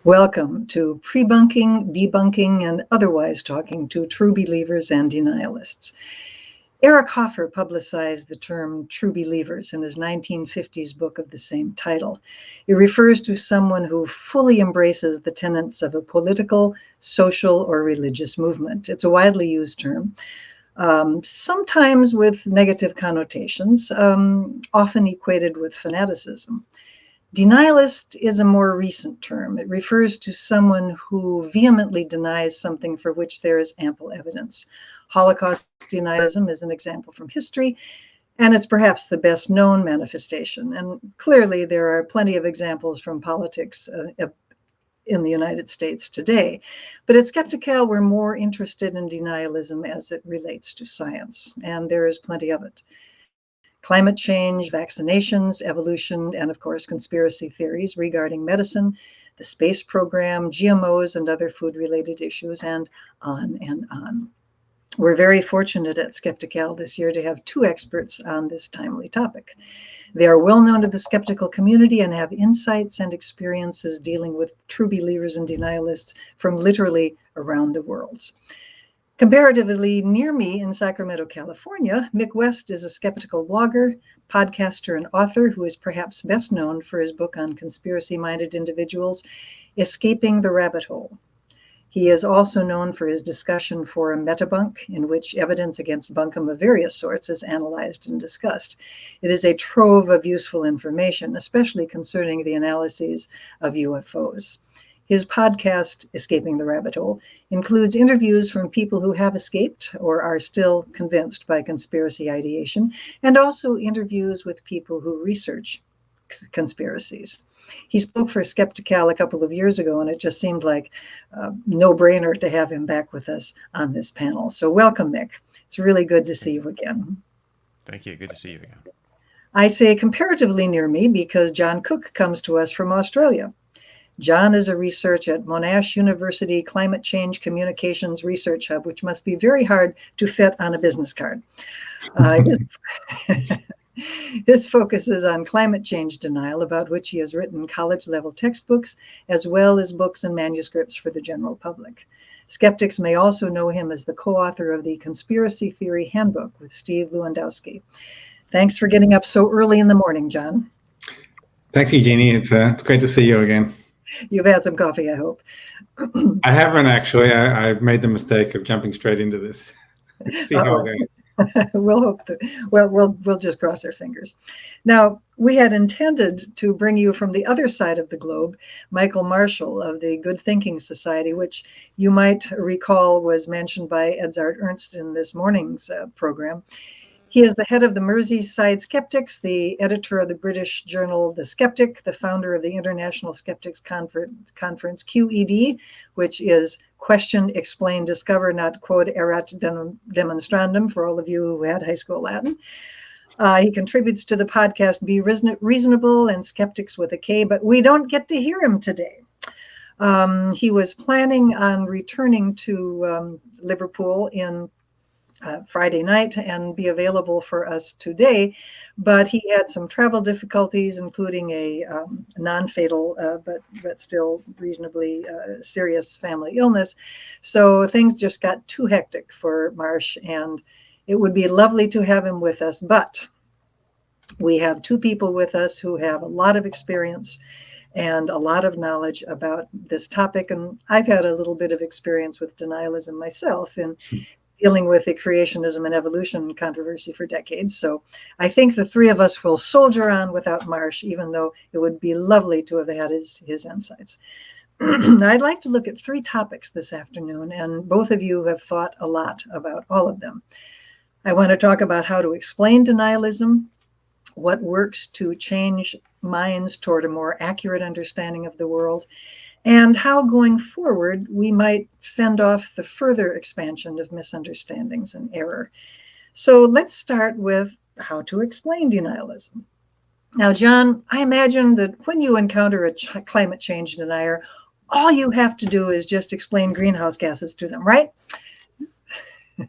Welcome to Prebunking, Debunking, and Otherwise Talking to True Believers and Denialists. Eric Hoffer publicized the term true believers in his 1950s book of the same title. It refers to someone who fully embraces the tenets of a political, social, or religious movement. It's a widely used term, sometimes with negative connotations, often equated with fanaticism. Denialist is a more recent term. It refers to someone who vehemently denies something for which there is ample evidence. Holocaust denialism is an example from history, and it's perhaps the best known manifestation. And clearly, there are plenty of examples from politics in the United States today. But at Skeptical, we're more interested in denialism as it relates to science, and there is plenty of it. Climate change, vaccinations, evolution, and of course, conspiracy theories regarding medicine, the space program, GMOs, and other food-related issues, and on and on. We're very fortunate at Skeptical this year to have two experts on this timely topic. They are well known to the skeptical community and have insights and experiences dealing with true believers and denialists from literally around the world. Comparatively near me in Sacramento, California, Mick West is a skeptical blogger, podcaster, and author who is perhaps best known for his book on conspiracy-minded individuals, Escaping the Rabbit Hole. He is also known for his discussion forum Metabunk, in which evidence against bunkum of various sorts is analyzed and discussed. It is a trove of useful information, especially concerning the analyses of UFOs. His podcast, Escaping the Rabbit Hole, includes interviews from people who have escaped or are still convinced by conspiracy ideation, and also interviews with people who research conspiracies. He spoke for Skeptical a couple of years ago, and it just seemed like a no-brainer to have him back with us on this panel. So welcome, Mick. It's really good to see you again. Thank you. Good to see you again. I say comparatively near me because John Cook comes to us from Australia. John is a researcher at Monash University Climate Change Communications Research Hub, which must be very hard to fit on a business card. His focuses on climate change denial, about which he has written college-level textbooks, as well as books and manuscripts for the general public. Skeptics may also know him as the co-author of the Conspiracy Theory Handbook with Steve Lewandowski. Thanks for getting up so early in the morning, John. Thanks, Eugenie. It's great to see you again. You've had some coffee, I hope. I haven't actually. I've made the mistake of jumping straight into this. See how it goes. We'll hope that. Well, we'll just cross our fingers. Now, we had intended to bring you from the other side of the globe, Michael Marshall of the Good Thinking Society, which you might recall was mentioned by Edzard Ernst in this morning's program. He is the head of the Merseyside Skeptics, the editor of the British journal The Skeptic, the founder of the International Skeptics Conference, QED, which is Question, Explain, Discover, not Quod Erat Demonstrandum, for all of you who had high school Latin. He contributes to the podcast Be Reasonable and Skeptics with a K, but we don't get to hear him today. He was planning on returning to Liverpool in Friday night and be available for us today, but he had some travel difficulties, including a non-fatal but still reasonably serious family illness. So things just got too hectic for Marsh, and it would be lovely to have him with us, but we have two people with us who have a lot of experience and a lot of knowledge about this topic, and I've had a little bit of experience with denialism myself in dealing with the creationism and evolution controversy for decades. So I think the three of us will soldier on without Marsh, even though it would be lovely to have had his insights. I'd like to look at three topics this afternoon, and both of you have thought a lot about all of them. I want to talk about how to explain denialism, what works to change minds toward a more accurate understanding of the world, and how going forward we might fend off the further expansion of misunderstandings and error. So let's start with how to explain denialism. Now, John, I imagine that when you encounter a climate change denier, all you have to do is just explain greenhouse gases to them, right?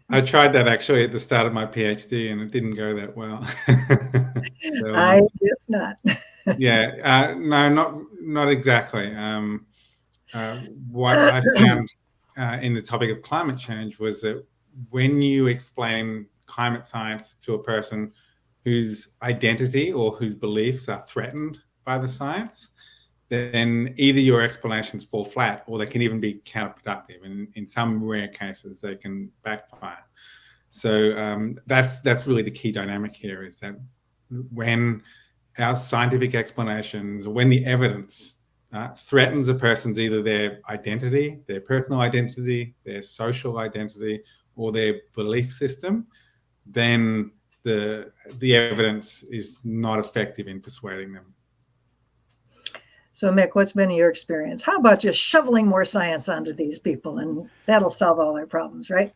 I tried that actually at the start of my PhD, and it didn't go that well. So, I guess not. Yeah, no, not exactly. what I found in the topic of climate change was that when you explain climate science to a person whose identity or whose beliefs are threatened by the science, then either your explanations fall flat or they can even be counterproductive. And in some rare cases, they can backfire. So that's really the key dynamic here, is that when our scientific explanations, or when the evidence threatens a person's either their identity, their personal identity, their social identity, or their belief system, then the evidence is not effective in persuading them. So, Mick, what's been your experience? How about just shoveling more science onto these people, and that'll solve all their problems, right?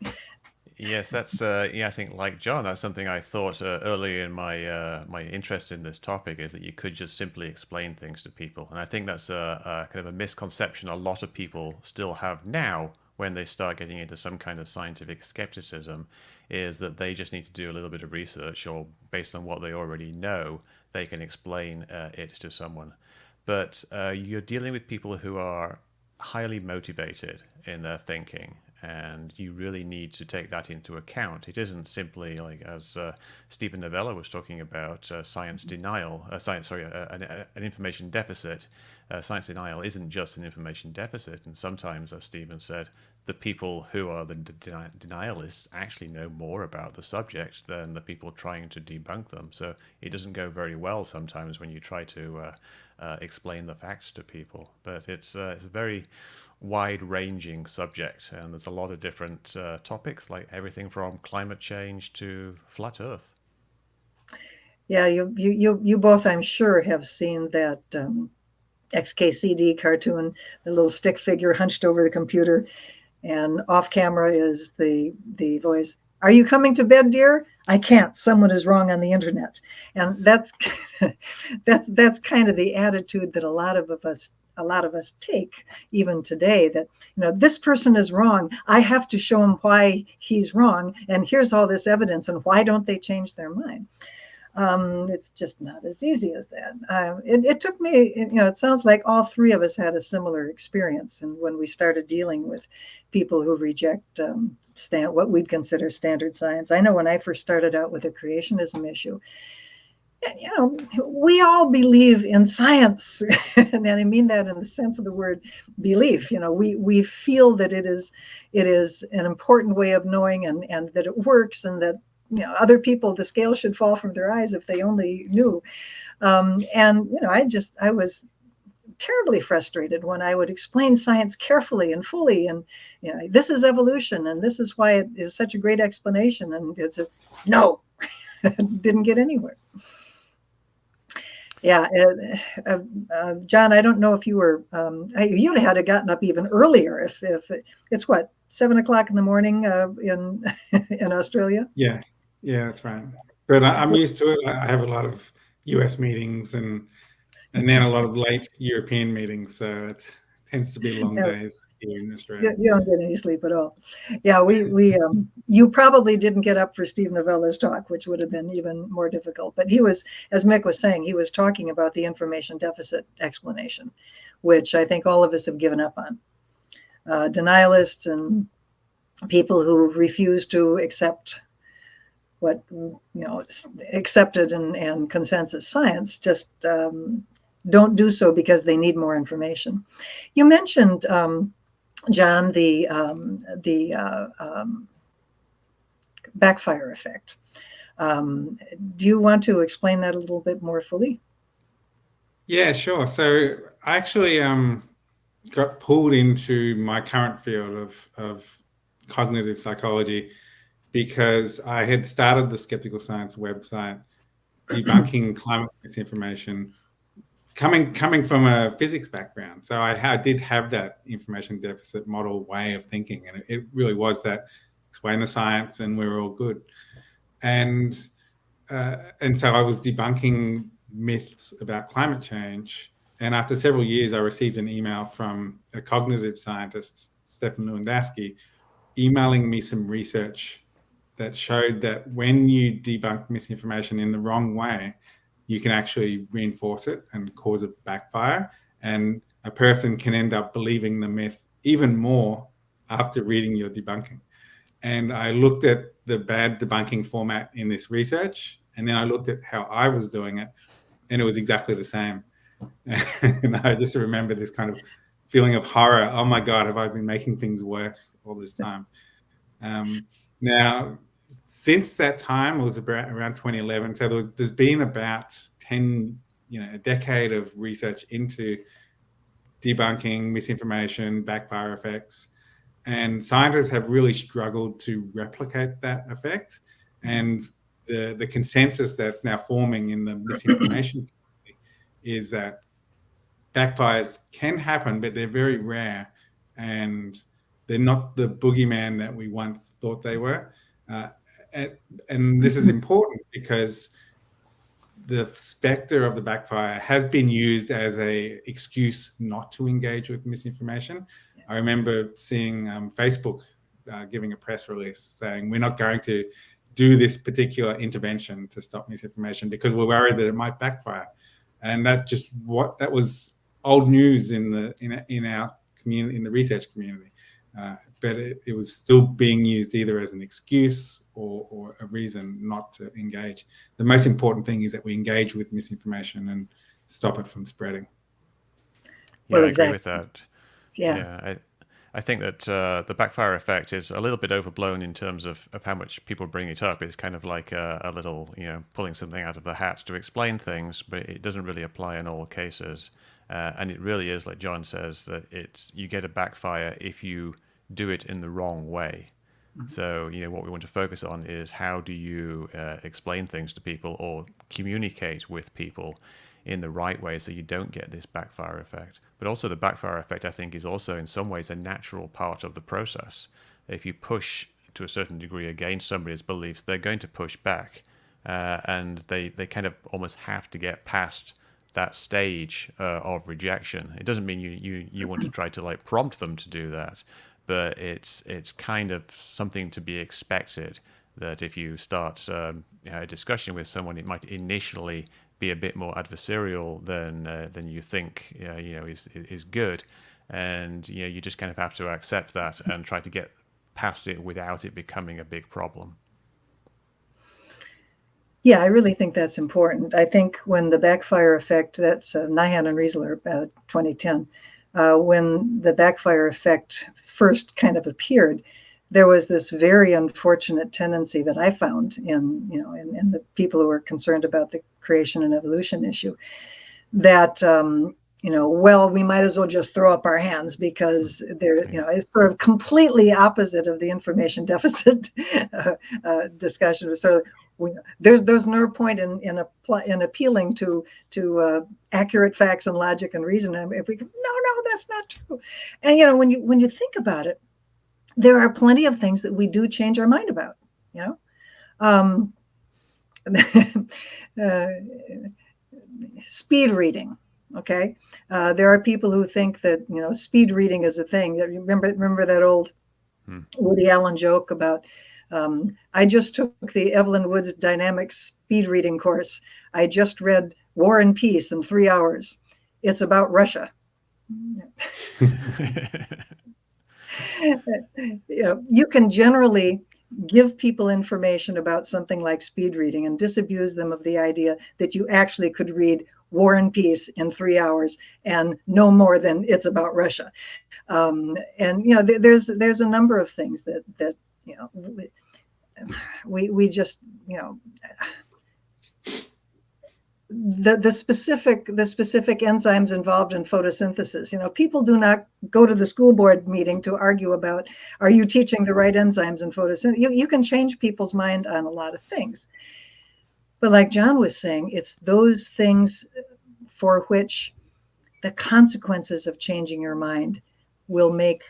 Yes, that's I think, like John, that's something I thought earlier in my my interest in this topic, is that you could just simply explain things to people, and I think that's a kind of a misconception a lot of people still have now when they start getting into some kind of scientific skepticism, is that they just need to do a little bit of research, or based on what they already know, they can explain it to someone. But you're dealing with people who are highly motivated in their thinking, and you really need to take that into account. It isn't simply like, as Stephen Novella was talking about, science denial, an information deficit. Science denial isn't just an information deficit, and sometimes, as Stephen said, the people who are the denialists actually know more about the subject than the people trying to debunk them. So it doesn't go very well sometimes when you try to explain the facts to people. But it's a very wide-ranging subject, and there's a lot of different topics, like everything from climate change to flat Earth. Yeah, you both, I'm sure, have seen that XKCD cartoon, the little stick figure hunched over the computer, and off camera is the voice, "Are you coming to bed, dear? I can't. Someone is wrong on the internet." And that's that's kind of the attitude that a lot of us take even today, that, this person is wrong. I have to show him why he's wrong. And here's all this evidence. And why don't they change their mind? It's just not as easy as that. It took me, it sounds like all three of us had a similar experience. And when we started dealing with people who reject what we'd consider standard science, I know when I first started out with a creationism issue, we all believe in science, and I mean that in the sense of the word belief. We feel that it is an important way of knowing, and that it works, and that other people, the scale should fall from their eyes if they only knew. I was terribly frustrated when I would explain science carefully and fully, and this is evolution, and this is why it is such a great explanation, and it's no, didn't get anywhere. Yeah, John, I don't know if you were, you'd had gotten up even earlier. If it's what, 7 o'clock in the morning in Australia. Yeah, that's right. But I'm used to it. I have a lot of US meetings and then a lot of late European meetings, so it tends to be long days here in Australia. You don't get any sleep at all. Yeah, you probably didn't get up for Steve Novella's talk, which would have been even more difficult. But he was, as Mick was saying, he was talking about the information deficit explanation, which I think all of us have given up on. Denialists and people who refuse to accept what accepted and consensus science just don't do so because they need more information. You mentioned, John, the backfire effect. Do you want to explain that a little bit more fully? Yeah, sure. So I actually got pulled into my current field of cognitive psychology because I had started the Skeptical Science website debunking climate misinformation, coming from a physics background. So I did have that information deficit model way of thinking, and it really was that explain the science and we're all good. And so I was debunking myths about climate change. And after several years, I received an email from a cognitive scientist, Stefan Lewandowski, emailing me some research that showed that when you debunk misinformation in the wrong way, you can actually reinforce it and cause a backfire. And a person can end up believing the myth even more after reading your debunking. And I looked at the bad debunking format in this research, and then I looked at how I was doing it, and it was exactly the same. And I just remember this kind of feeling of horror. Oh my God, have I been making things worse all this time? Now, since that time, it was around 2011. So there's been about 10, a decade of research into debunking, misinformation, backfire effects. And scientists have really struggled to replicate that effect. And the consensus that's now forming in the misinformation community is that backfires can happen, but they're very rare, and they're not the boogeyman that we once thought they were. And this is important because the specter of the backfire has been used as an excuse not to engage with misinformation. I remember seeing Facebook giving a press release saying, we're not going to do this particular intervention to stop misinformation because we're worried that it might backfire. And that was old news in our community, in the research community. But it was still being used either as an excuse or a reason not to engage. The most important thing is that we engage with misinformation and stop it from spreading. Yeah, Well, I exactly. agree with that. Yeah. I think that the backfire effect is a little bit overblown in terms of how much people bring it up. It's kind of like a little, pulling something out of the hat to explain things, but it doesn't really apply in all cases. And it really is, like John says, that you get a backfire if you do it in the wrong way. So, what we want to focus on is how do you explain things to people or communicate with people in the right way so you don't get this backfire effect. But also the backfire effect, I think, is also in some ways a natural part of the process. If you push to a certain degree against somebody's beliefs, they're going to push back. And they kind of almost have to get past that stage of rejection. It doesn't mean you want to try to prompt them to do that, but it's kind of something to be expected that if you start a discussion with someone, it might initially be a bit more adversarial than you think is good, and you just kind of have to accept that and try to get past it without it becoming a big problem. Yeah, I really think that's important. I think when the backfire effect, that's Nyhan and Riesler, 2010, when the backfire effect first kind of appeared, there was this very unfortunate tendency that I found in the people who were concerned about the creation and evolution issue, that well, we might as well just throw up our hands because it's sort of completely opposite of the information deficit discussion. It's sort of, there's no point in appealing to accurate facts and logic and reason. If we no, that's not true. And when you think about it, there are plenty of things that we do change our mind about. Speed reading. Okay, there are people who think that speed reading is a thing. Remember that old Woody Allen joke about I just took the Evelyn Woods dynamics speed reading course. I just read War and Peace in 3 hours. It's about Russia. You can generally give people information about something like speed reading and disabuse them of the idea that you actually could read War and Peace in 3 hours and no more than it's about Russia. And there's a number of things that we just the specific enzymes involved in photosynthesis. People do not go to the school board meeting to argue about, are you teaching the right enzymes in photosynthesis? You can change people's mind on a lot of things. But like John was saying, it's those things for which the consequences of changing your mind will create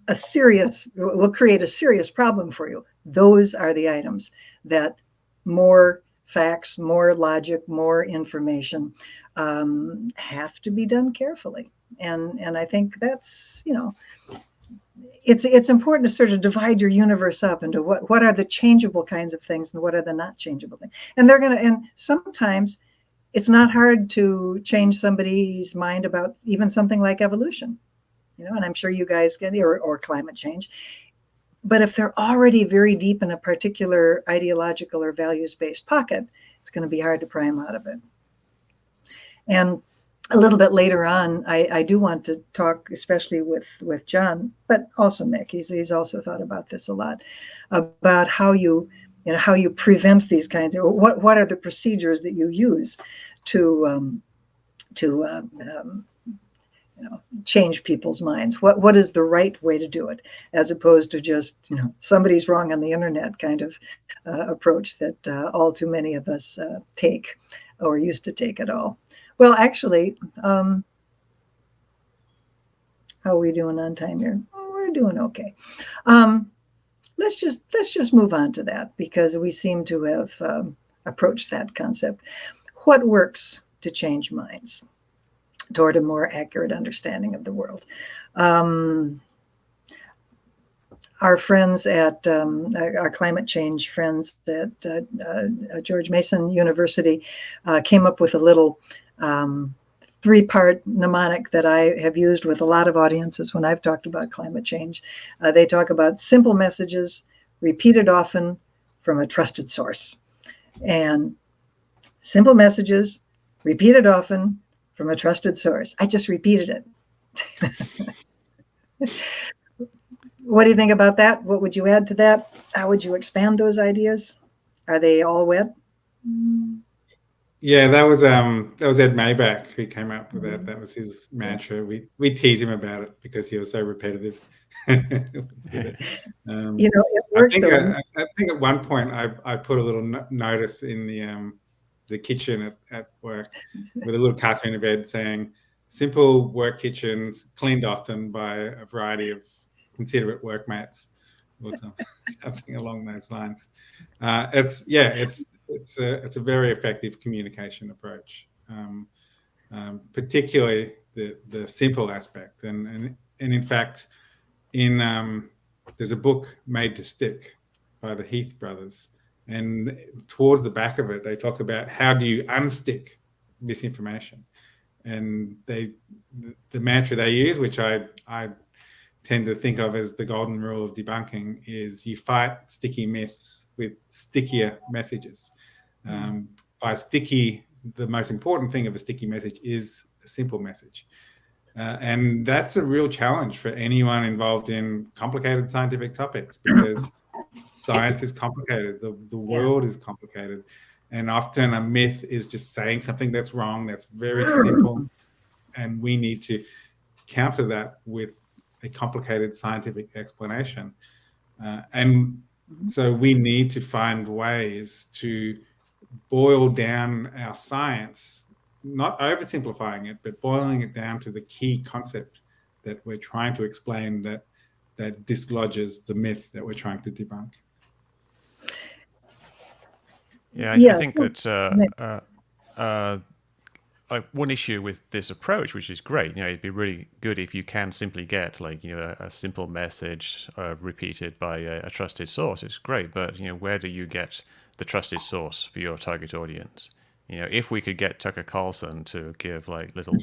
a serious problem for you. Those are the items that more facts, more logic, more information have to be done carefully. And I think that's, it's important to sort of divide your universe up into what are the changeable kinds of things and what are the not changeable things. And and sometimes it's not hard to change somebody's mind about even something like evolution, and I'm sure you guys get it, or climate change. But if they're already very deep in a particular ideological or values-based pocket, it's going to be hard to pry them out of it. And a little bit later on, I do want to talk, especially with John, but also Nick. He's also thought about this a lot, about how you prevent these kinds of, what are the procedures that you use to change people's minds. What is the right way to do it, as opposed to just somebody's wrong on the internet kind of approach that all too many of us take, or used to take at all. Well, actually, how are we doing on time here? Oh, we're doing okay. Let's just move on to that, because we seem to have approached that concept. What works to change minds toward a more accurate understanding of the world? Our friends at our climate change friends at George Mason University came up with a little 3-part mnemonic that I have used with a lot of audiences when I've talked about climate change. They talk about simple messages, repeated often from a trusted source. And simple messages, repeated often from a trusted source. I just repeated it. What do you think about that? What would you add to that? How would you expand those ideas? Are they all web? Yeah, that was Ed Maybach who came up with that. That was his mantra. We tease him about it because he was so repetitive. It works. I think at one point I put a little notice in the kitchen at work with a little cartoon of Ed saying, "Simple work kitchens cleaned often by a variety of considerate workmates," or something along those lines. It's a very effective communication approach, particularly the simple aspect. And in fact, there's a book, Made to Stick, by the Heath brothers, and towards the back of it, they talk about how do you unstick misinformation. And the mantra they use, which I tend to think of as the golden rule of debunking, is you fight sticky myths with stickier messages. By sticky, the most important thing of a sticky message is a simple message. And that's a real challenge for anyone involved in complicated scientific topics, because science is complicated, the world is complicated, and often a myth is just saying something that's wrong, that's very simple, and we need to counter that with a complicated scientific explanation. And so we need to find ways to boil down our science, not oversimplifying it, but boiling it down to the key concept that we're trying to explain, that dislodges the myth that we're trying to debunk. I think that one issue with this approach, which is great, it'd be really good if you can simply get a simple message repeated by a trusted source. It's great, but where do you get the trusted source for your target audience? If we could get Tucker Carlson to give little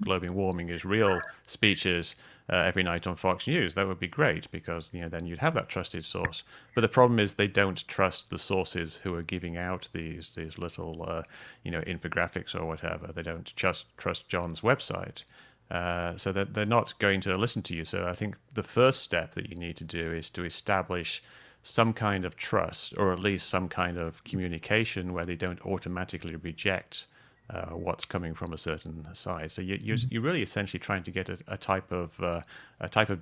global warming is real speeches every night on Fox News, that would be great, because then you'd have that trusted source. But the problem is they don't trust the sources who are giving out these little infographics or whatever. They don't just trust John's website, so that they're not going to listen to you. So I think the first step that you need to do is to establish some kind of trust, or at least some kind of communication where they don't automatically reject what's coming from a certain side. So you're really essentially trying to get a type of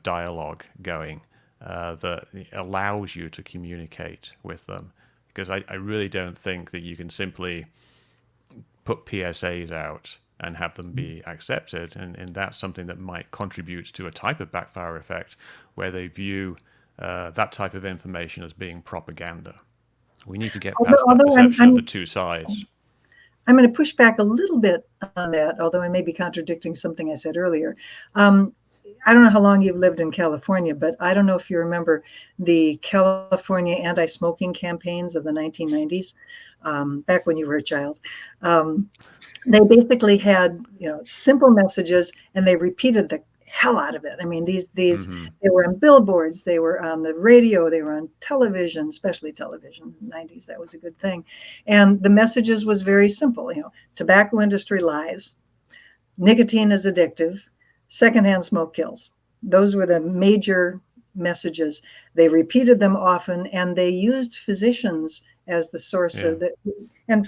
dialogue going that allows you to communicate with them. Because I really don't think that you can simply put PSAs out and have them be accepted, and that's something that might contribute to a type of backfire effect where they view that type of information as being propaganda. We need to get past that perception of the two sides. I'm going to push back a little bit on that, although I may be contradicting something I said earlier. I don't know how long you've lived in California, but I don't know if you remember the California anti-smoking campaigns of the 1990s, back when you were a child. They basically had, simple messages, and they repeated the hell out of it. I mean, these they were on billboards, they were on the radio, they were on television, especially television in the 90s. That was a good thing. And the messages was very simple. Tobacco industry lies, nicotine is addictive, secondhand smoke kills. Those were the major messages. They repeated them often, and they used physicians as the source of the, and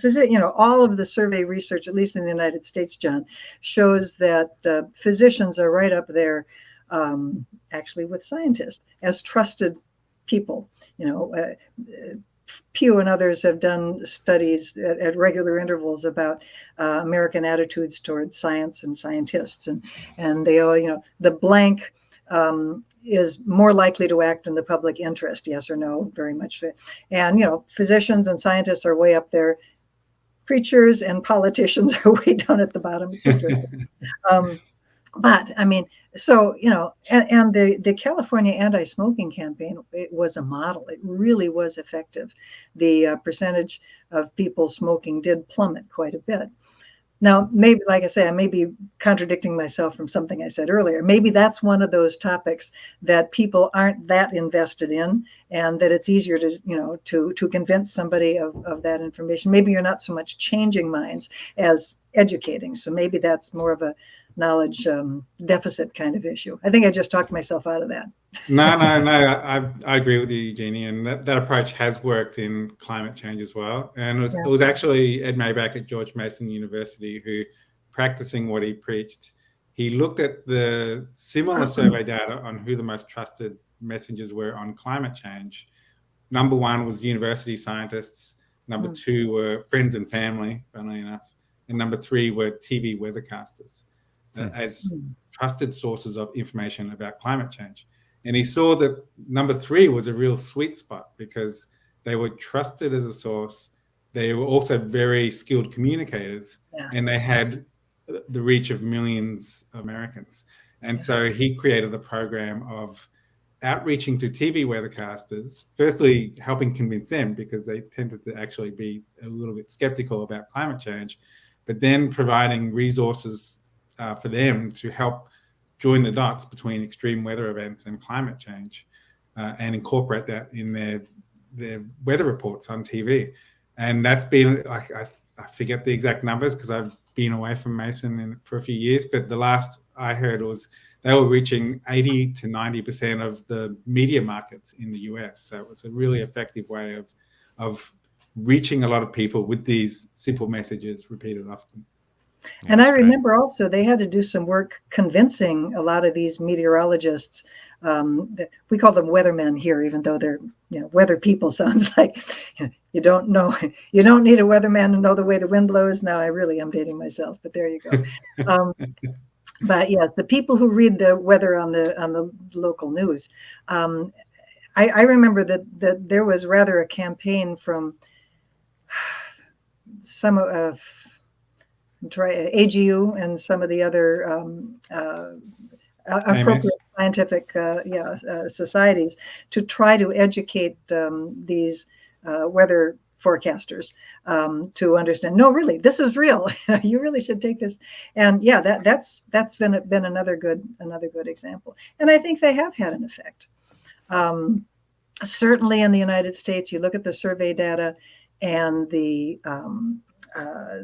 all of the survey research, at least in the United States, John, shows that physicians are right up there, actually, with scientists as trusted people. Pew and others have done studies at regular intervals about American attitudes towards science and scientists, and they all, the blank is more likely to act in the public interest, yes or no, very much. And physicians and scientists are way up there. Preachers and politicians are way down at the bottom. But I mean, so and the California anti-smoking campaign, it was a model. It really was effective. The percentage of people smoking did plummet quite a bit. Now, maybe, like I say, I may be contradicting myself from something I said earlier. Maybe that's one of those topics that people aren't that invested in, and that it's easier to convince somebody of that information. Maybe you're not so much changing minds as educating. So maybe that's more of a knowledge deficit kind of issue. I think I just talked myself out of that. No. I agree with you, Eugenie, and that approach has worked in climate change as well. And it was actually Ed Mayback at George Mason University who, practicing what he preached, he looked at the similar survey data on who the most trusted messengers were on climate change. Number one was university scientists. Number two were friends and family, funnily enough. And number three were TV weathercasters as trusted sources of information about climate change. And he saw that number three was a real sweet spot because they were trusted as a source. They were also very skilled communicators, and they had the reach of millions of Americans. And so he created the program of outreaching to TV weathercasters, firstly helping convince them because they tended to actually be a little bit skeptical about climate change, but then providing resources for them to help join the dots between extreme weather events and climate change, and incorporate that in their weather reports on TV. And that's been, I forget the exact numbers because I've been away from Mason for a few years, but the last I heard was they were reaching 80 to 90% of the media markets in the US. So it was a really effective way of reaching a lot of people with these simple messages repeated often. And I remember also they had to do some work convincing a lot of these meteorologists. We call them weathermen here, even though they're weather people. Sounds like you don't need a weatherman to know the way the wind blows. Now I really am dating myself, but there you go. But yes, the people who read the weather on the local news. I remember that there was rather a campaign from some of AGU and some of the other appropriate scientific societies to try to educate these weather forecasters to understand. No, really, this is real. You really should take this. And that's been another good example. And I think they have had an effect. Certainly in the United States, you look at the survey data and the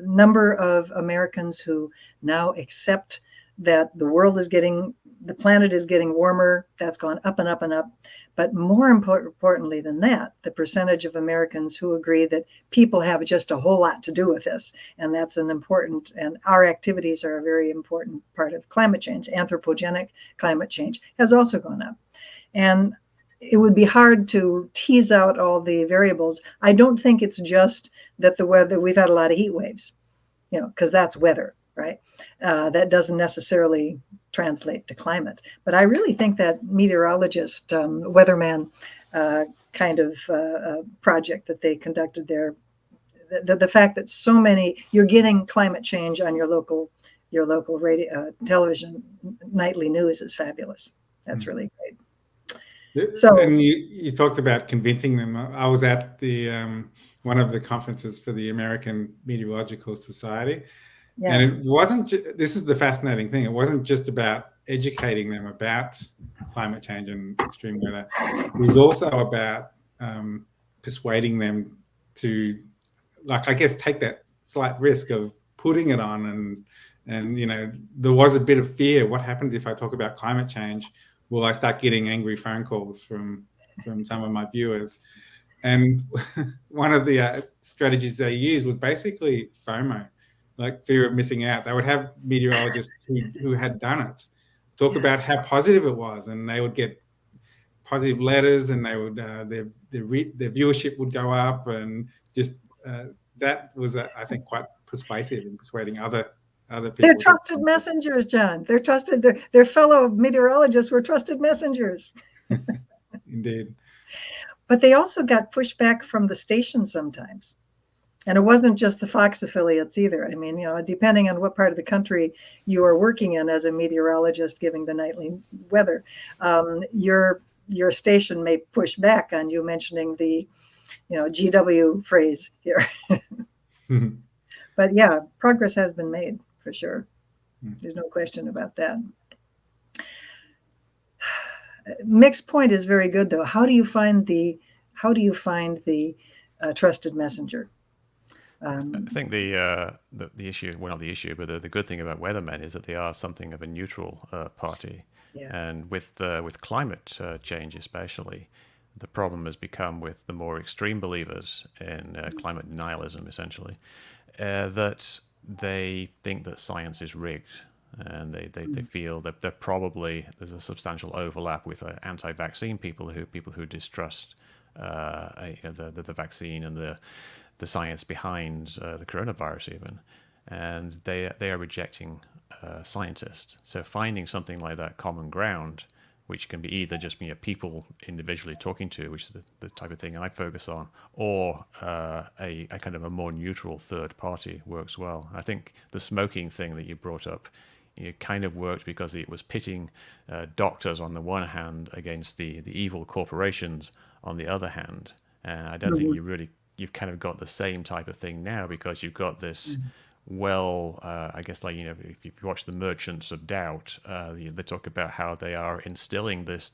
number of Americans who now accept that the planet is getting warmer. That's gone up and up and up. But more importantly than that, the percentage of Americans who agree that people have just a whole lot to do with this. And that's and our activities are a very important part of climate change. Anthropogenic climate change has also gone up. And it would be hard to tease out all the variables. I don't think it's just that the weather, we've had a lot of heat waves, because that's weather, right? That doesn't necessarily translate to climate. But I really think that meteorologist, weatherman kind of project that they conducted there, the fact that so many, you're getting climate change on your local your local radio, television, nightly news is fabulous. That's really great. So, and you talked about convincing them. I was at the one of the conferences for the American Meteorological Society, and it wasn't. This is the fascinating thing. It wasn't just about educating them about climate change and extreme weather. It was also about persuading them to, like, I guess, take that slight risk of putting it on. And there was a bit of fear. What happens if I talk about climate change? Will I start getting angry phone calls from some of my viewers? And one of the strategies they used was basically FOMO, like fear of missing out. They would have meteorologists who had done it talk about how positive it was, and they would get positive letters, and they would their viewership would go up, and just that was I think quite persuasive in persuading other people. They're trusted messengers, John. They're trusted. Their fellow meteorologists were trusted messengers. Indeed. But they also got pushback from the station sometimes. And it wasn't just the Fox affiliates either. I mean, depending on what part of the country you are working in as a meteorologist giving the nightly weather, your station may push back on you mentioning the, GW phrase here. But yeah, progress has been made for sure. There's no question about that. Mick's point is very good, though. How do you find the trusted messenger? I think the issue, well, not the issue, but the good thing about weathermen is that they are something of a neutral party. And with climate change especially, the problem has become with the more extreme believers in climate denialism, essentially, that they think that science is rigged, and they feel that there's a substantial overlap with anti-vaccine people who distrust the vaccine and the science behind the coronavirus even, and they are rejecting scientists. So finding something like that common ground, which can be either just people individually talking to, which is the type of thing I focus on, or a kind of a more neutral third party works well. I think the smoking thing that you brought up, it kind of worked because it was pitting doctors on the one hand against the evil corporations on the other hand. And I don't think you've kind of got the same type of thing now, because you've got this I guess, like, if you watch The Merchants of Doubt, they talk about how they are instilling this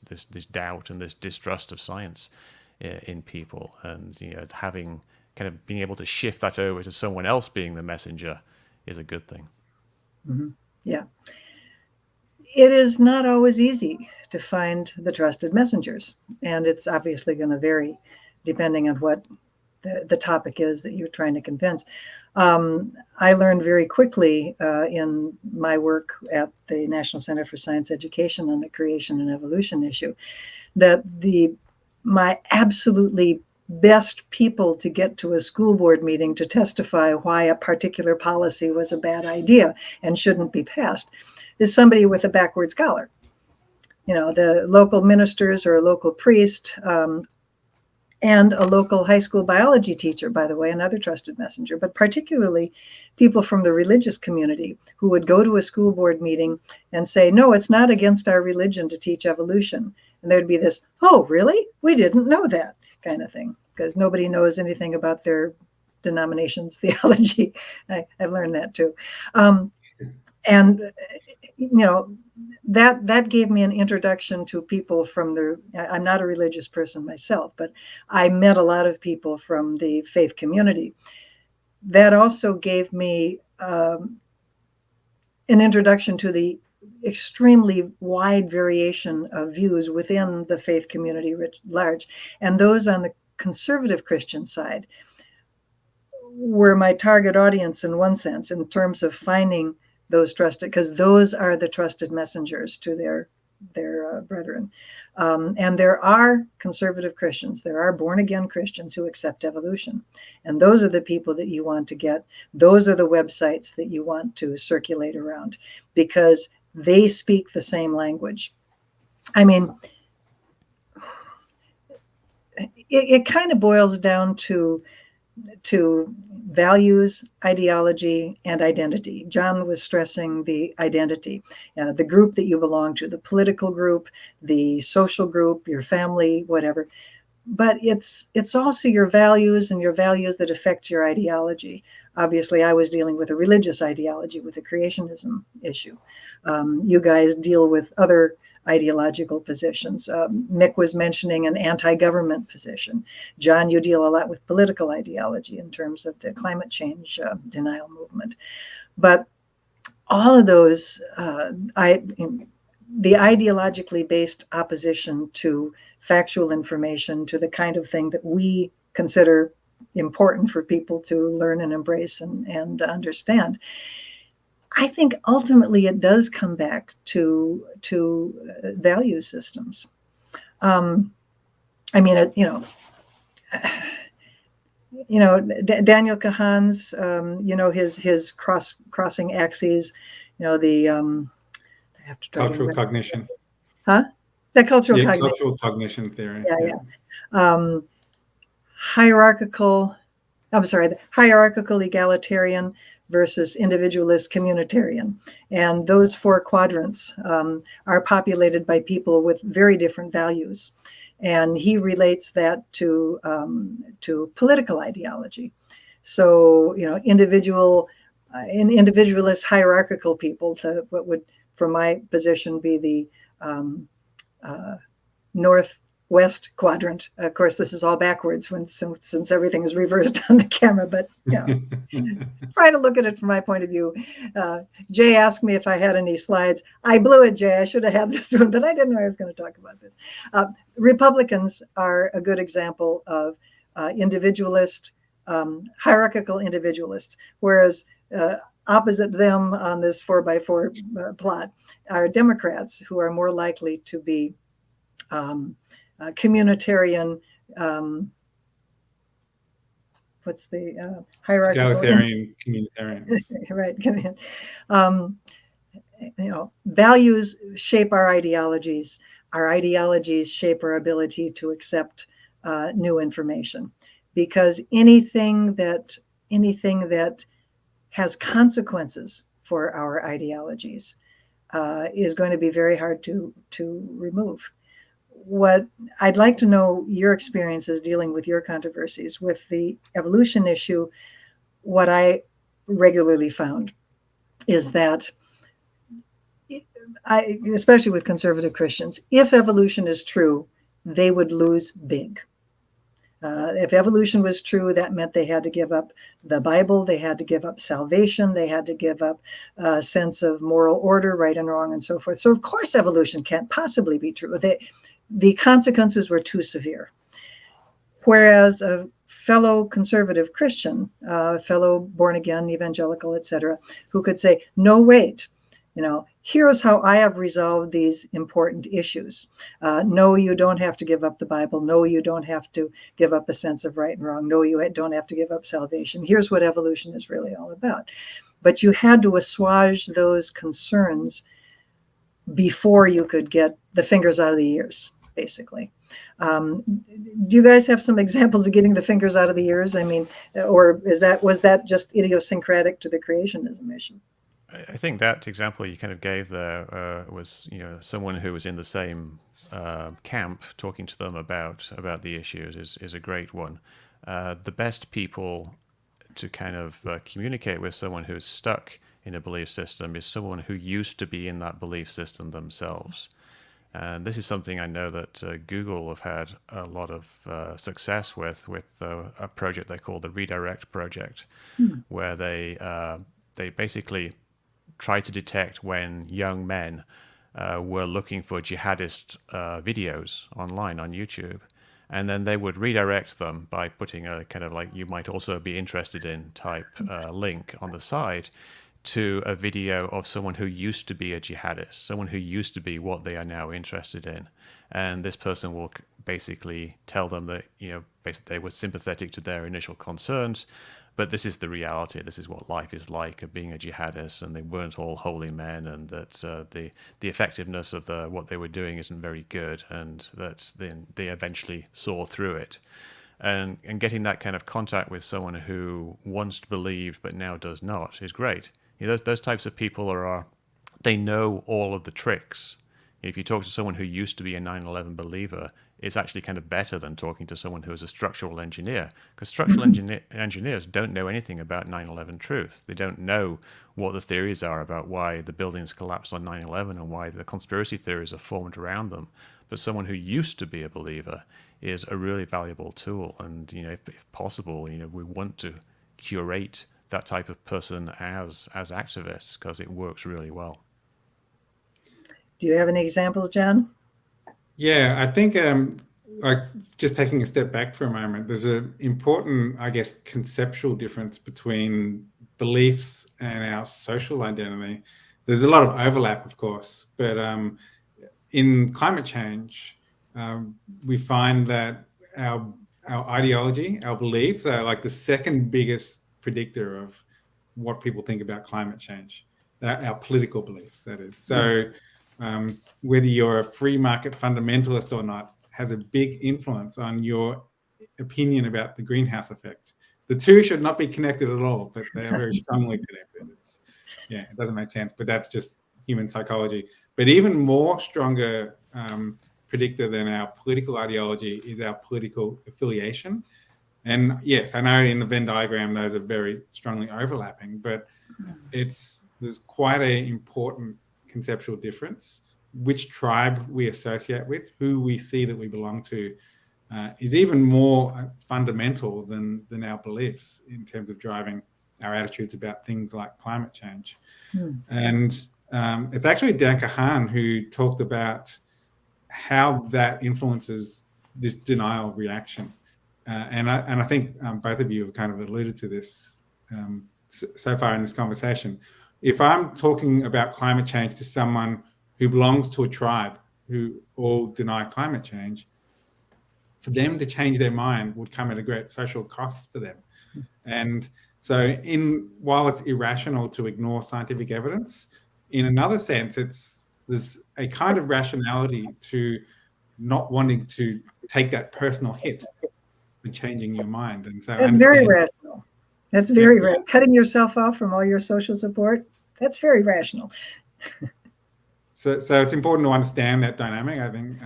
doubt and this distrust of science in people, and having kind of being able to shift that over to someone else being the messenger is a good thing. Yeah. It is not always easy to find the trusted messengers, and it's obviously going to vary depending on what the topic is that you're trying to convince. I learned very quickly in my work at the National Center for Science Education on the creation and evolution issue that my absolutely best people to get to a school board meeting to testify why a particular policy was a bad idea and shouldn't be passed is somebody with a backwards collar. The local ministers or a local priest, and a local high school biology teacher, by the way, another trusted messenger, but particularly people from the religious community who would go to a school board meeting and say, no, it's not against our religion to teach evolution. And there'd be this, oh, really? We didn't know that kind of thing, because nobody knows anything about their denomination's theology. I've learned that too. And that gave me an introduction to people from I'm not a religious person myself, but I met a lot of people from the faith community. That also gave me an introduction to the extremely wide variation of views within the faith community writ large. And those on the conservative Christian side were my target audience in one sense, in terms of finding those trusted, because those are the trusted messengers to their brethren. And there are conservative Christians, there are born again Christians who accept evolution. And those are the people that you want to get. Those are the websites that you want to circulate around, because they speak the same language. I mean, it kind of boils down to to values, ideology, and identity. John was stressing the identity, the group that you belong to, the political group, the social group, your family, whatever. But it's also your values and your values that affect your ideology. Obviously, I was dealing with a religious ideology with the creationism issue. You guys deal with other ideological positions. Mick was mentioning an anti-government position. John, you deal a lot with political ideology in terms of the climate change denial movement. But all of those, the ideologically based opposition to factual information, to the kind of thing that we consider important for people to learn and embrace and understand. I think ultimately it does come back to value systems. I mean, Daniel Kahan's, his crossing axes, the I have to try cultural cognition. Huh? The cultural cognition. Cultural cognition theory. Yeah. Hierarchical egalitarian versus individualist communitarian. And those four quadrants are populated by people with very different values. And he relates that to political ideology. So, individualist hierarchical people, what would, from my position, be the northwest quadrant. Of course, this is all backwards since everything is reversed on the camera, but try to look at it from my point of view. Jay asked me if I had any slides. I blew it, Jay. I should have had this one, but I didn't know I was going to talk about this. Republicans are a good example of individualist, hierarchical individualists, whereas opposite them on this 4x4 plot are Democrats, who are more likely to be communitarian, what's the hierarchical? Egalitarian, communitarian. Right. Values shape our ideologies. Our ideologies shape our ability to accept new information, because anything that has consequences for our ideologies is going to be very hard to remove. What I'd like to know your experiences dealing with your controversies with the evolution issue. What I regularly found is that, especially with conservative Christians, if evolution is true, they would lose big. If evolution was true, that meant they had to give up the Bible, they had to give up salvation, they had to give up a sense of moral order, right and wrong, and so forth. So of course evolution can't possibly be true. The consequences were too severe. Whereas a fellow conservative Christian, fellow born again, evangelical, etc., who could say, no, wait, here's how I have resolved these important issues. No, you don't have to give up the Bible. No, you don't have to give up a sense of right and wrong. No, you don't have to give up salvation. Here's what evolution is really all about. But you had to assuage those concerns before you could get the fingers out of the ears, basically. Do you guys have some examples of getting the fingers out of the ears? I mean, or was that just idiosyncratic to the creationism issue? I think that example you kind of gave there was, someone who was in the same camp talking to them about the issues is a great one. The best people to kind of communicate with someone who's stuck in a belief system is someone who used to be in that belief system themselves. And this is something I know that Google have had a lot of success with a project they call the Redirect Project, where they basically try to detect when young men were looking for jihadist videos online on YouTube. And then they would redirect them by putting a kind of like, you might also be interested in type link on the side to a video of someone who used to be a jihadist, someone who used to be what they are now interested in. And this person will basically tell them that, basically they were sympathetic to their initial concerns, but this is the reality. This is what life is like of being a jihadist, and they weren't all holy men, and that the effectiveness of what they were doing isn't very good, and that they eventually saw through it. and getting that kind of contact with someone who once believed but now does not is great. Those types of people they know all of the tricks. If you talk to someone who used to be a 9/11 believer, it's actually kind of better than talking to someone who is a structural engineer, because structural engineers don't know anything about 9/11 truth. They don't know what the theories are about why the buildings collapsed on 9/11 and why the conspiracy theories are formed around them. But someone who used to be a believer is a really valuable tool. And if possible, we want to curate that type of person as activists, because it works really well. Do you have any examples, John? Yeah, I think like just taking a step back for a moment, there's an important, I guess, conceptual difference between beliefs and our social identity. There's a lot of overlap, of course, but in climate change, we find that our ideology, our beliefs are like the second biggest predictor of what people think about climate change, our political beliefs, that is. So whether you're a free market fundamentalist or not has a big influence on your opinion about the greenhouse effect. The two should not be connected at all, but they are very strongly connected. It doesn't make sense, but that's just human psychology. But even more stronger predictor than our political ideology is our political affiliation. And yes, I know in the Venn diagram those are very strongly overlapping, but there's quite an important conceptual difference. Which tribe we associate with, who we see that we belong to, is even more fundamental than our beliefs in terms of driving our attitudes about things like climate change. And it's actually Dan Kahan who talked about how that influences this denial reaction. And I think both of you have kind of alluded to this so far in this conversation. If I'm talking about climate change to someone who belongs to a tribe who all deny climate change, for them to change their mind would come at a great social cost for them. And so while it's irrational to ignore scientific evidence, in another sense, there's a kind of rationality to not wanting to take that personal hit for changing your mind. And so that's very rational. That's very right. Cutting yourself off from all your social support, that's very rational. So it's important to understand that dynamic, I think.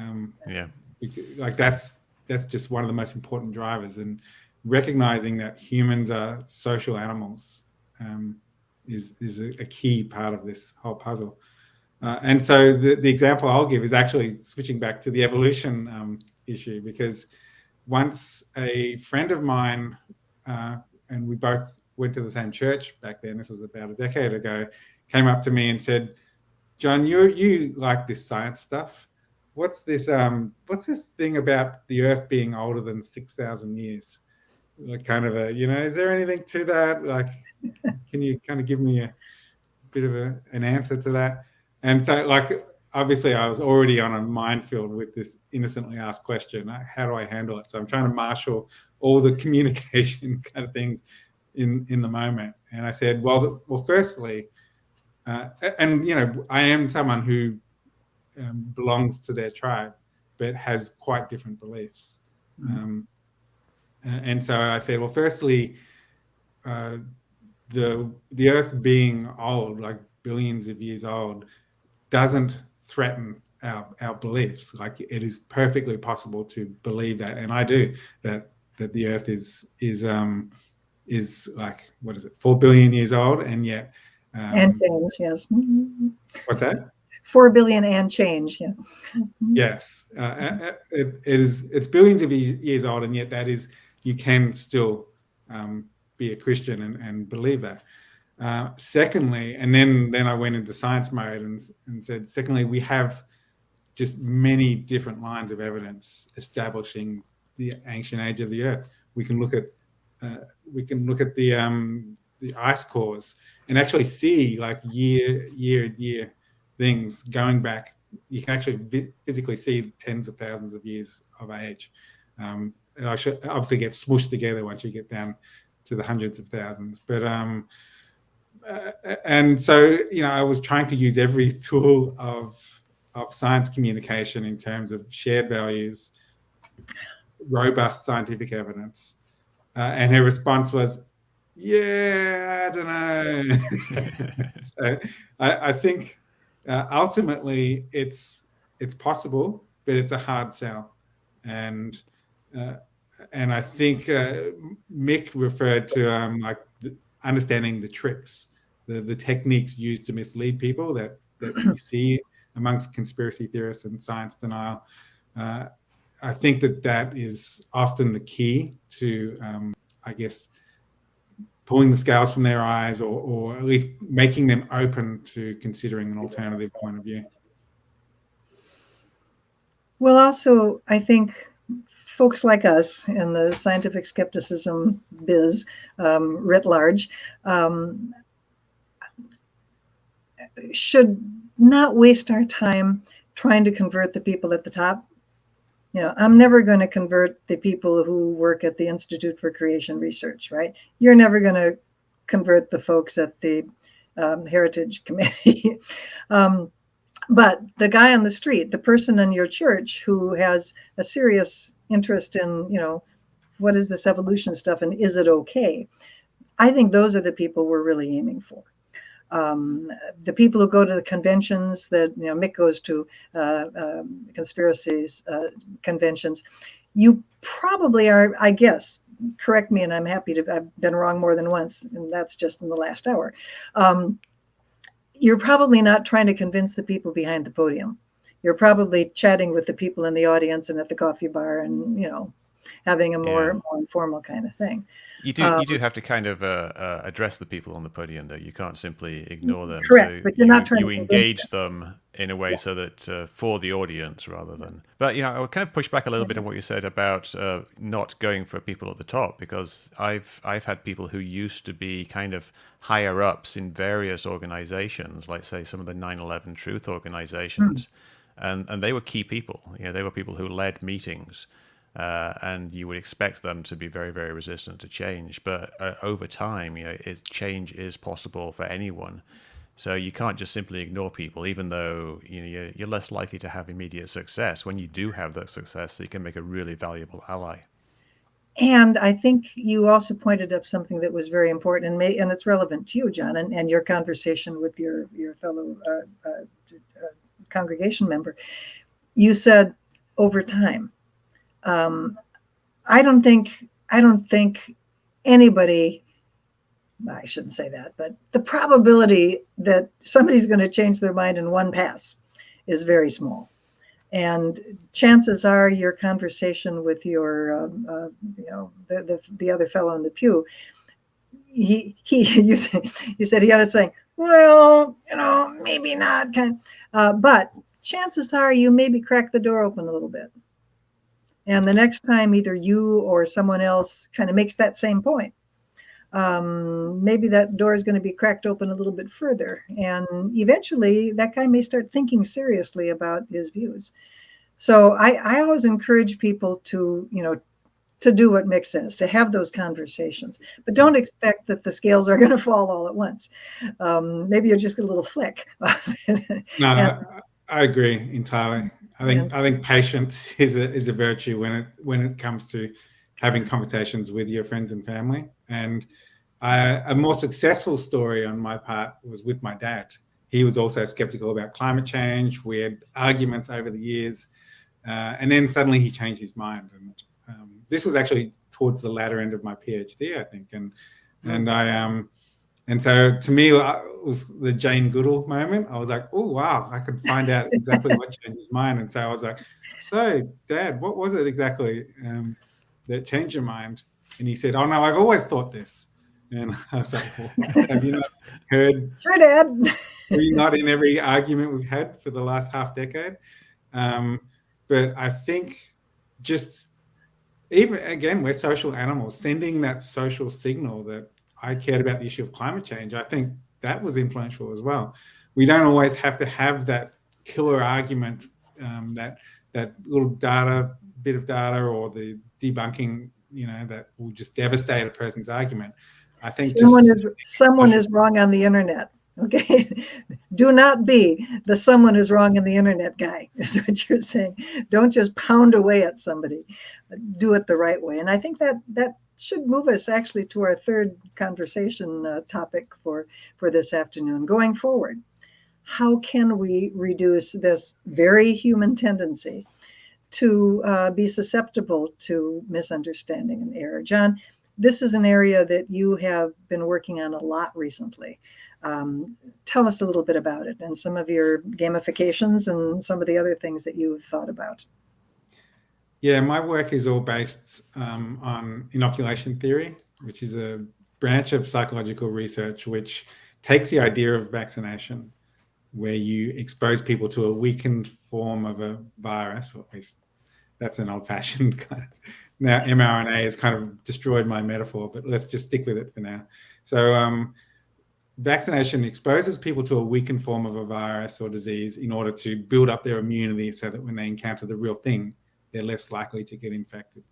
Like that's just one of the most important drivers, and recognizing that humans are social animals is a key part of this whole puzzle. And so the example I'll give is actually switching back to the evolution issue, because once a friend of mine, and we both went to the same church back then, this was about a decade ago, came up to me and said, John, you like this science stuff. What's this thing about the Earth being older than 6,000 years? Like kind of is there anything to that? Like, can you kind of give me a bit of an answer to that? And so, like, obviously I was already on a minefield with this innocently asked question. How do I handle it? So I'm trying to marshal all the communication kind of things in the moment. And I said, well, firstly, and I am someone who belongs to their tribe, but has quite different beliefs. And so I said, well, firstly, the Earth being old, like billions of years old, doesn't threaten our beliefs. Like, it is perfectly possible to believe that, and I do, that the Earth is like, what is it, 4 billion years old, and yet and change, yes. What's that? 4 billion and change, yeah. Yes, it's billions of years old, and yet that is, you can still be a Christian and believe that. Secondly, and then I went into science mode and said, secondly, we have just many different lines of evidence establishing the ancient age of the Earth. We can look at the ice cores and actually see, like, year things going back. You can actually physically see tens of thousands of years of age. It obviously gets smooshed together once you get down to the hundreds of thousands. But and so, I was trying to use every tool of science communication in terms of shared values robust scientific evidence? And her response was, yeah, I don't know. So I think ultimately it's possible, but it's a hard sell. And I think Mick referred to like understanding the tricks, the techniques used to mislead people that we see amongst conspiracy theorists and science denial. I think that is often the key to, I guess, pulling the scales from their eyes, or at least making them open to considering an alternative point of view. Well, also, I think folks like us in the scientific skepticism biz, writ large, should not waste our time trying to convert the people at the top. You know, I'm never going to convert the people who work at the Institute for Creation Research, right? You're never going to convert the folks at the Heritage Committee. But the guy on the street, the person in your church who has a serious interest in, you know, what is this evolution stuff and is it okay? I think those are the people we're really aiming for. The people who go to the conventions that, you know, Mick goes to, conspiracies conventions, you probably are, I guess, correct me, and I'm happy to, I've been wrong more than once, and that's just in the last hour. You're probably not trying to convince the people behind the podium. You're probably chatting with the people in the audience and at the coffee bar, and, you know, having a more informal kind of thing. You do have to kind of address the people on the podium, though. You can't simply ignore them. Correct, so but you're not trying to engage them in a way so that for the audience rather than. But you know, I would kind of push back a little bit on what you said about not going for people at the top, because I've had people who used to be kind of higher ups in various organizations, like say some of the 9/11 Truth organizations, and they were key people. You know, they were people who led meetings. And you would expect them to be very, very resistant to change. But over time, you know, change is possible for anyone. So you can't just simply ignore people, even though, you know, you're less likely to have immediate success. When you do have that success, you can make a really valuable ally. And I think you also pointed up something that was very important, and it's relevant to you, John, and your conversation with your fellow congregation member. You said over time. I don't think anybody, I shouldn't say that, but the probability that somebody's going to change their mind in one pass is very small. And chances are your conversation with your, you know, the other fellow in the pew, you said he had to say, well, you know, maybe not, but chances are you maybe crack the door open a little bit. And the next time either you or someone else kind of makes that same point, maybe that door is going to be cracked open a little bit further. And eventually that guy may start thinking seriously about his views. So I always encourage people to, you know, to do what Mick says, to have those conversations. But don't expect that the scales are going to fall all at once. Maybe you'll just get a little flick. No, I agree entirely. I think patience is a virtue when it comes to having conversations with your friends and family. And a more successful story on my part was with my dad. He was also skeptical about climate change. We had arguments over the years, and then suddenly he changed his mind. And this was actually towards the latter end of my PhD, I think. And so to me, it was the Jane Goodall moment. I was like, oh, wow, I could find out exactly what changed his mind. And so I was like, so, Dad, what was it exactly that changed your mind? And he said, oh, no, I've always thought this. And I was like, well, have you not heard? Sure, Dad. Were you not in every argument we've had for the last half decade? But I think just even, again, we're social animals, sending that social signal that I cared about the issue of climate change, I think that was influential as well. We don't always have to have that killer argument, that little bit of data or the debunking, you know, that will just devastate a person's argument. I think someone is wrong on the internet. Okay, do not be the someone who's wrong in the internet guy, is what you're saying. Don't just pound away at somebody. Do it the right way. And I think that should move us actually to our third conversation topic for this afternoon. Going forward, how can we reduce this very human tendency to be susceptible to misunderstanding and error? John, this is an area that you have been working on a lot recently. Tell us a little bit about it and some of your gamifications and some of the other things that you've thought about. Yeah, my work is all based on inoculation theory, which is a branch of psychological research which takes the idea of vaccination, where you expose people to a weakened form of a virus, or at least that's an old-fashioned kind of. Now mRNA has kind of destroyed my metaphor, but let's just stick with it for now. So vaccination exposes people to a weakened form of a virus or disease in order to build up their immunity so that when they encounter the real thing, they're less likely to get infected.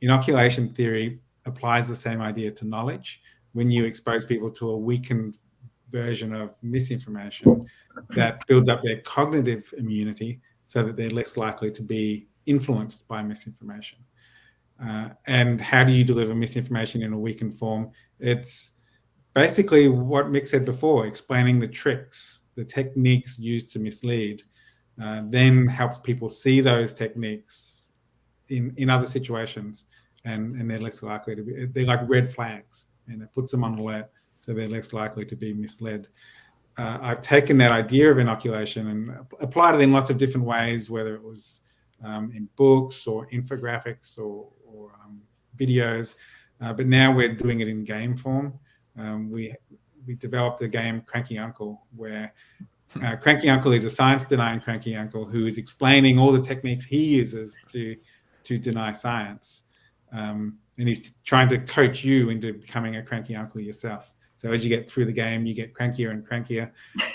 Inoculation theory applies the same idea to knowledge. When you expose people to a weakened version of misinformation, that builds up their cognitive immunity so that they're less likely to be influenced by misinformation. And how do you deliver misinformation in a weakened form? It's basically what Mick said before, explaining the tricks, the techniques used to mislead, then helps people see those techniques in other situations, and they're less likely to be, they're like red flags, and it puts them on alert, so they're less likely to be misled. I've taken that idea of inoculation and applied it in lots of different ways, whether it was in books or infographics or videos, but now we're doing it in game form. We developed a game, Cranky Uncle, where Cranky Uncle is a science-denying cranky uncle who is explaining all the techniques he uses to deny science. And he's trying to coach you into becoming a cranky uncle yourself. So as you get through the game, you get crankier and crankier.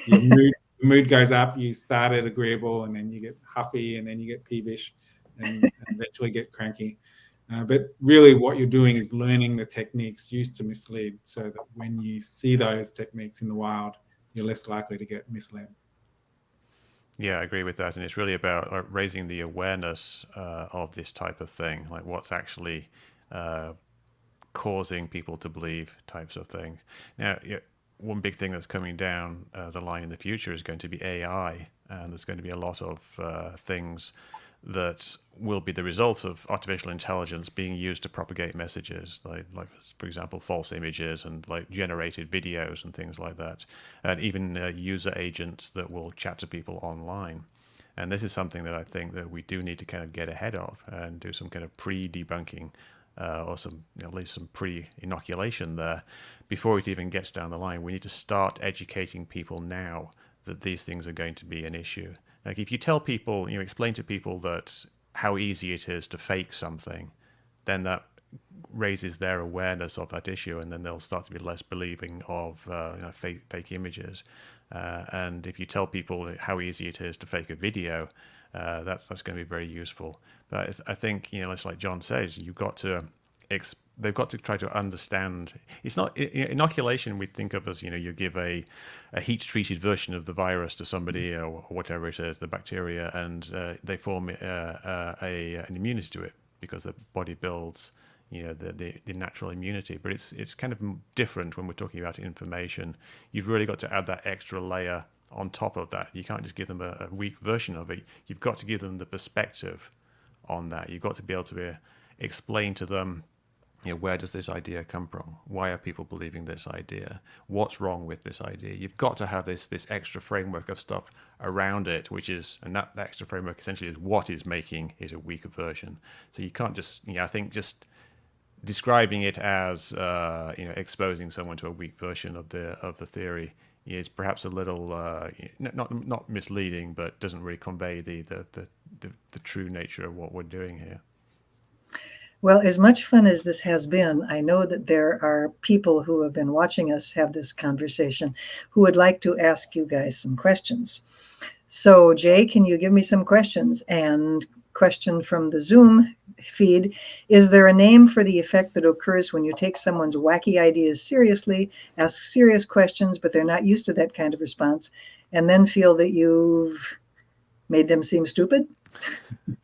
Your mood goes up. You start at agreeable, and then you get huffy, and then you get peevish, and eventually get cranky. But really what you're doing is learning the techniques used to mislead, so that when you see those techniques in the wild, you're less likely to get misled. Yeah, I agree with that. And it's really about raising the awareness of this type of thing, like what's actually causing people to believe types of thing. Now, one big thing that's coming down the line in the future is going to be AI. And there's going to be a lot of things that will be the result of artificial intelligence being used to propagate messages, like for example, false images and like generated videos and things like that, and even user agents that will chat to people online. And this is something that I think that we do need to kind of get ahead of and do some kind of pre-debunking or some, at least some pre-inoculation there before it even gets down the line. We need to start educating people now that these things are going to be an issue. Like if you tell people, explain to people that how easy it is to fake something, then that raises their awareness of that issue, and then they'll start to be less believing of fake images. And if you tell people how easy it is to fake a video, that's going to be very useful. But I think it's like John says, they've got to try to understand. It's not inoculation. We think of as you give a heat-treated version of the virus to somebody or whatever it is, the bacteria, and they form an immunity to it because the body builds the natural immunity. But it's kind of different when we're talking about information. You've really got to add that extra layer on top of that. You can't just give them a weak version of it. You've got to give them the perspective on that. You've got to be able to explain to them, where does this idea come from? Why are people believing this idea? What's wrong with this idea? You've got to have this extra framework of stuff around it, and that extra framework essentially is what is making it a weaker version. So you can't just, I think just describing it as, exposing someone to a weak version of the theory is perhaps a little not misleading, but doesn't really convey the true nature of what we're doing here. Well, as much fun as this has been, I know that there are people who have been watching us have this conversation who would like to ask you guys some questions. So, Jay, can you give me some questions? And question from the Zoom feed. Is there a name for the effect that occurs when you take someone's wacky ideas seriously, ask serious questions, but they're not used to that kind of response, and then feel that you've made them seem stupid?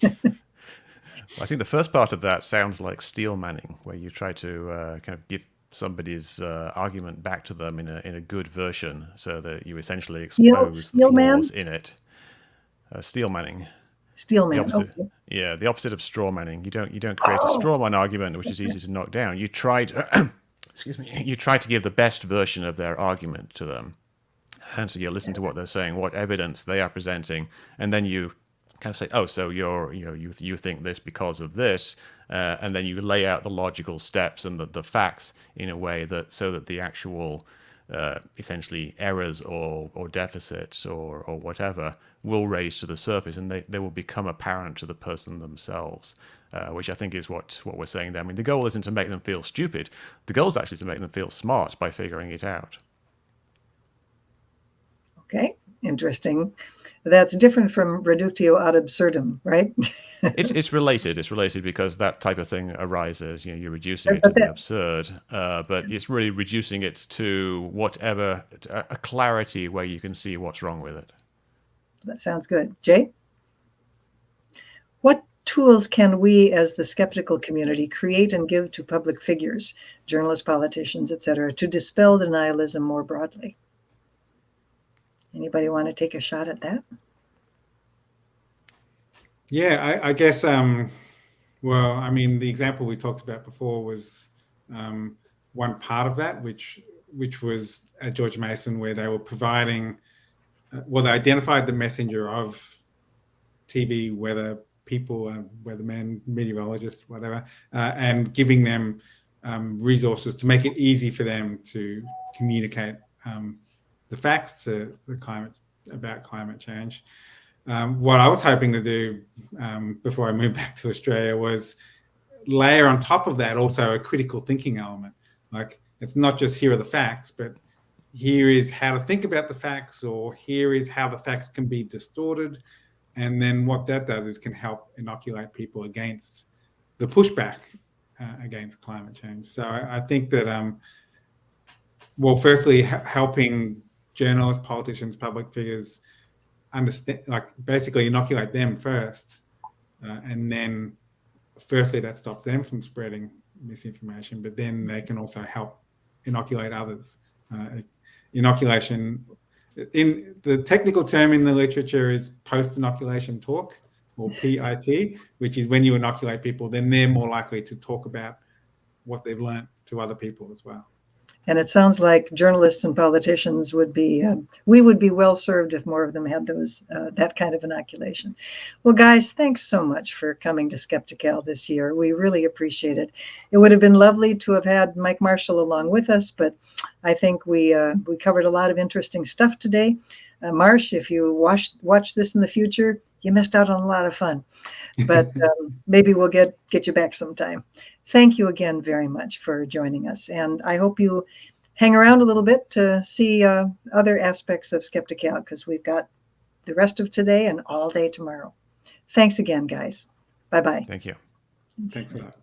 I think the first part of that sounds like steel manning, where you try to kind of give somebody's argument back to them in a good version, so that you essentially expose the flaws in it. Steel manning. Steel man. Okay. Yeah, the opposite of straw manning. You don't create a straw man argument, which is easy to knock down. You try to, excuse me. You try to give the best version of their argument to them, and so you listen to what they're saying, what evidence they are presenting, and then you kind of say, oh, so you think this because of this, and then you lay out the logical steps and the facts in a way that so that the actual essentially errors or deficits or whatever will raise to the surface, and they will become apparent to the person themselves, which I think is what we're saying there. I mean, the goal isn't to make them feel stupid. The goal is actually to make them feel smart by figuring it out. Okay, interesting. That's different from reductio ad absurdum, right? It's related. It's related because that type of thing arises. You're reducing it to the absurd, but it's really reducing it to whatever, a clarity where you can see what's wrong with it. That sounds good. Jay? What tools can we as the skeptical community create and give to public figures, journalists, politicians, etc., to dispel denialism more broadly? Anybody want to take a shot at that? Yeah, I guess, well, I mean, the example we talked about before was one part of that, which was at George Mason, where they were providing, well, they identified the messenger of TV, weather people, weathermen, meteorologists, whatever, and giving them resources to make it easy for them to communicate the facts to about climate change. What I was hoping to do before I moved back to Australia was layer on top of that also a critical thinking element. Like, it's not just here are the facts, but here is how to think about the facts, or here is how the facts can be distorted. And then what that does is can help inoculate people against the pushback against climate change. So I think that, well, firstly, helping journalists, politicians, public figures understand, like, basically inoculate them first, and then firstly that stops them from spreading misinformation, but then they can also help inoculate others. Inoculation, in the technical term in the literature, is post-inoculation talk, or PIT, which is when you inoculate people, then they're more likely to talk about what they've learned to other people as well. And it sounds like journalists and politicians would be, we would be well served if more of them had those, that kind of inoculation. Well, guys, thanks so much for coming to Skeptical this year. We really appreciate it. It would have been lovely to have had Mike Marshall along with us, but I think we covered a lot of interesting stuff today. Marsh, if you watch this in the future, you missed out on a lot of fun, but maybe we'll get you back sometime. Thank you again very much for joining us. And I hope you hang around a little bit to see other aspects of Skeptical, because we've got the rest of today and all day tomorrow. Thanks again, guys. Bye-bye. Thank you. Thanks a lot.